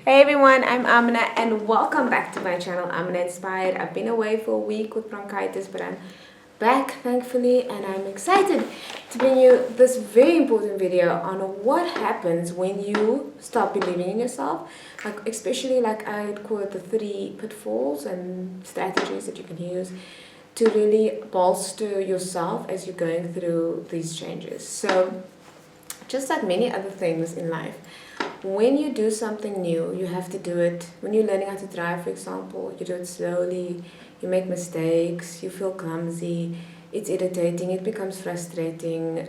Hey everyone, I'm Amiena and welcome back to my channel, Amiena Inspired. I've been away for a week with bronchitis, but I'm back thankfully, and I'm excited to bring you this very important video on what happens when you stop believing in yourself. Especially I call it the 3 pitfalls and strategies that you can use to really bolster yourself as you're going through these changes. So just like many other things in life, when you do something new, you have to do it. When you're learning how to drive, for example, you do it slowly, you make mistakes, you feel clumsy, it's irritating, it becomes frustrating,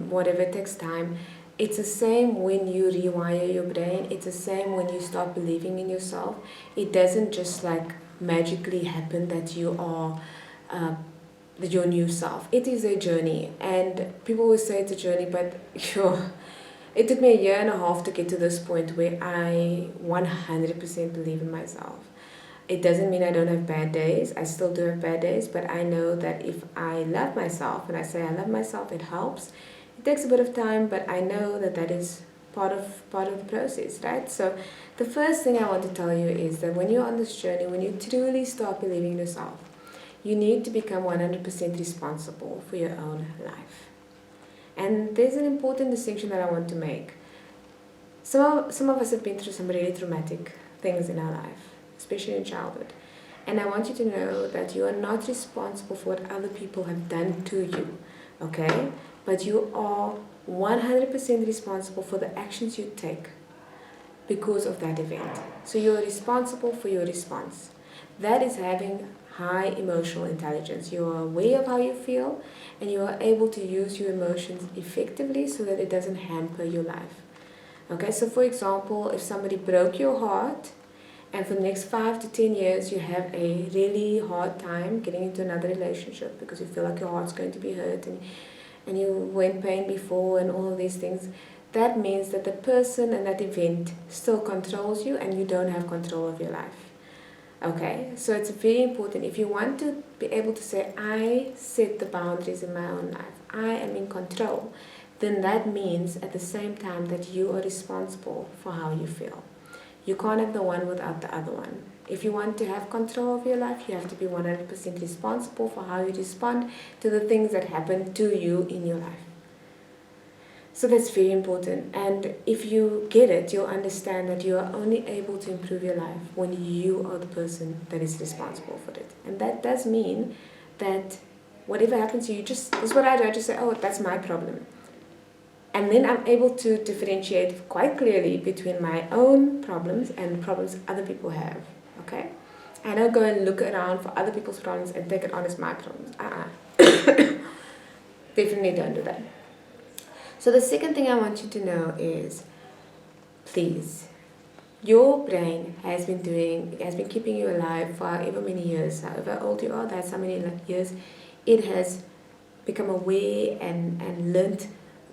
whatever, it takes time. It's the same when you rewire your brain, it's the same when you start believing in yourself. It doesn't just magically happen that you are your new self. It is a journey, and people always say it's a journey, but it took me a year and a half to get to this point where I 100% believe in myself. It doesn't mean I don't have bad days. I still do have bad days, but I know that if I love myself, and I say I love myself, it helps. It takes a bit of time, but I know that that is part of the process, right? So the first thing I want to tell you is that when you're on this journey, when you truly start believing in yourself, you need to become 100% responsible for your own life. And there's an important distinction that I want to make. Some of us have been through some really traumatic things in our life, especially in childhood. And I want you to know that you are not responsible for what other people have done to you, okay? But you are 100% responsible for the actions you take because of that event. So you are responsible for your response. That is having high emotional intelligence. You are aware of how you feel, and you are able to use your emotions effectively so that it doesn't hamper your life. Okay, so for example, if somebody broke your heart, and for the next 5 to 10 years you have a really hard time getting into another relationship because you feel like your heart's going to be hurt, and you were in pain before and all of these things, that means that the person and that event still controls you and you don't have control of your life. Okay, so it's very important. If you want to be able to say, I set the boundaries in my own life, I am in control, then that means at the same time that you are responsible for how you feel. You can't have the one without the other one. If you want to have control of your life, you have to be 100% responsible for how you respond to the things that happen to you in your life. So that's very important, and if you get it, you'll understand that you are only able to improve your life when you are the person that is responsible for it. And that does mean that whatever happens to you, this is what I do, I just say, oh, that's my problem. And then I'm able to differentiate quite clearly between my own problems and problems other people have, okay? I don't go and look around for other people's problems and take it on as my problems. Definitely don't do that. So the second thing I want you to know is, please, your brain has been keeping you alive for however many years, however old you are, that's how many years. It has become aware and learnt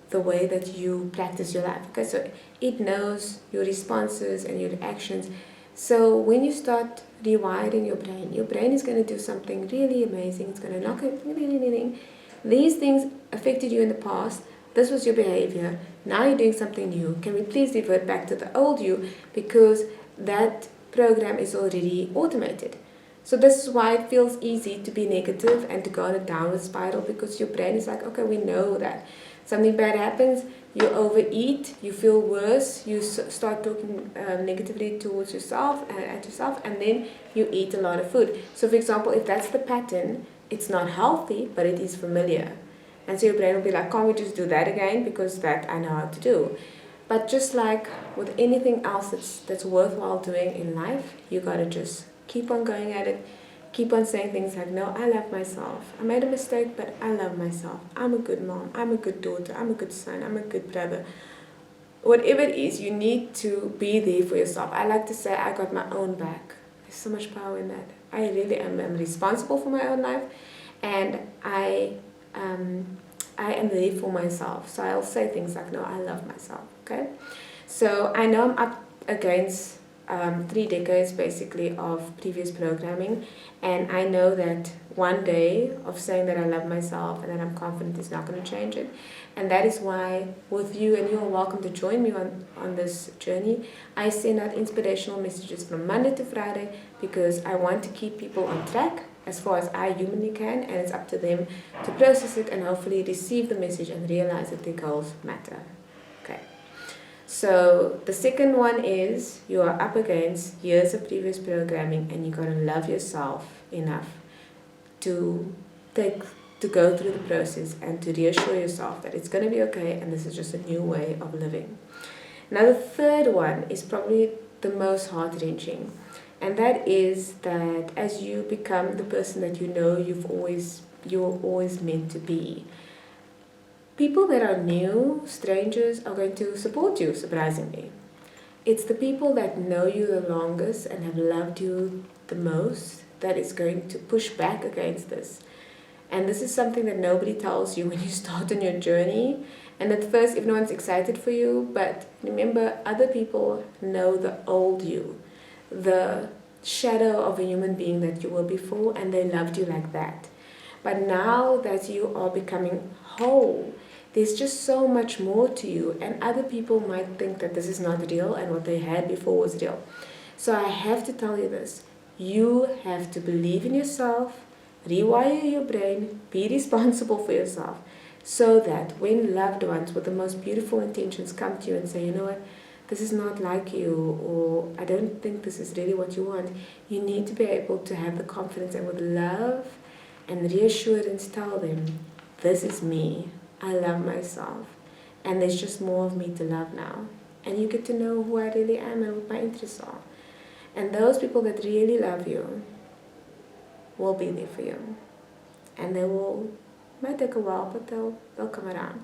the way that you practice your life. Okay, so it knows your responses and your actions. So when you start rewiring your brain is going to do something really amazing. It's going to knock it. These things affected you in the past. This was your behavior. Now you're doing something new. Can we please revert back to the old you? Because that program is already automated. So this is why it feels easy to be negative and to go on a downward spiral, because your brain is like, okay, we know that. Something bad happens, you overeat, you feel worse, you start talking negatively towards yourself and at yourself, and then you eat a lot of food. So for example, if that's the pattern, it's not healthy, but it is familiar. And so your brain will be like, can't we just do that again? Because that I know how to do. But just like with anything else that's worthwhile doing in life, you gotta just keep on going at it. Keep on saying things like, no, I love myself. I made a mistake, but I love myself. I'm a good mom. I'm a good daughter. I'm a good son. I'm a good brother. Whatever it is, you need to be there for yourself. I like to say I got my own back. There's so much power in that. I really am responsible for my own life, and I am there for myself. So I'll say things like, no, I love myself, okay? So I know I'm up against 3 decades basically of previous programming, and I know that one day of saying that I love myself and that I'm confident is not going to change it. And that is why with you, and you are welcome to join me on this journey, I send out inspirational messages from Monday to Friday, because I want to keep people on track as far as I humanly can, and it's up to them to process it and hopefully receive the message and realize that their goals matter. Okay. So the second one is you are up against years of previous programming, and you got to love yourself enough to go through the process and to reassure yourself that it's going to be okay and this is just a new way of living. Now the third one is probably the most heart-wrenching, and that is that as you become the person that you know you're always meant to be, people that are new, strangers, are going to support you, surprisingly. It's the people that know you the longest and have loved you the most that is going to push back against this. And this is something that nobody tells you when you start on your journey. And at first, everyone's excited for you, but remember, other people know the old you, the shadow of a human being that you were before, and they loved you like that. But now that you are becoming whole, there's just so much more to you, and other people might think that this is not real and what they had before was real. So I have to tell you this. You have to believe in yourself, rewire your brain, be responsible for yourself, so that when loved ones with the most beautiful intentions come to you and say, you know what, this is not like you, or I don't think this is really what you want, you need to be able to have the confidence and with love and reassurance tell them, this is me, I love myself, and there's just more of me to love now. And you get to know who I really am and what my interests are. And those people that really love you will be there for you. And they will, might take a while, but they'll come around.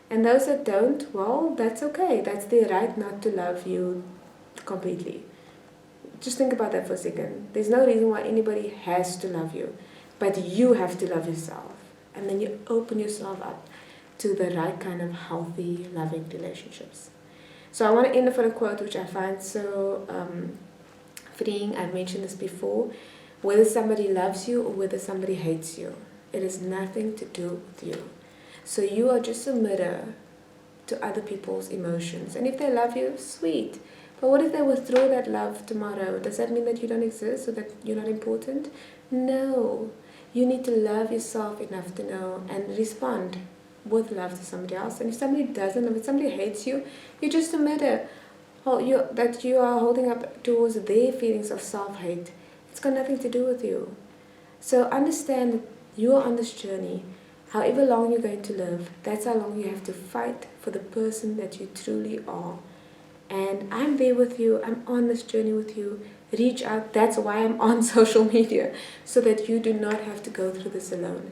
And those that don't, well, that's okay. That's their right not to love you completely. Just think about that for a second. There's no reason why anybody has to love you, but you have to love yourself. And then you open yourself up to the right kind of healthy, loving relationships. So I want to end with a quote which I find so freeing. I've mentioned this before. Whether somebody loves you or whether somebody hates you, it has nothing to do with you. So you are just a mirror to other people's emotions. And if they love you, sweet. But what if they withdraw that love tomorrow? Does that mean that you don't exist or that you're not important? No. You need to love yourself enough to know and respond with love to somebody else. And if somebody doesn't, if somebody hates you, you're just a mirror that you are holding up towards their feelings of self-hate. It's got nothing to do with you. So understand that you are on this journey. However long you're going to live, that's how long you have to fight for the person that you truly are. And I'm there with you. I'm on this journey with you. Reach out. That's why I'm on social media, so that you do not have to go through this alone.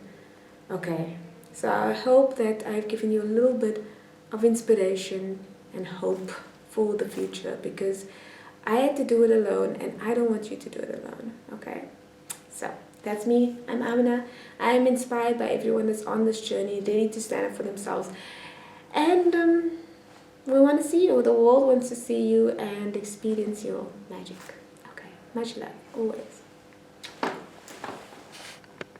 Okay. So I hope that I've given you a little bit of inspiration and hope for the future, because I had to do it alone and I don't want you to do it alone. Okay. So that's me. I'm Amiena. I am inspired by everyone that's on this journey, ready to stand up for themselves. And we want to see you. The world wants to see you and experience your magic. Okay. Much love. Always.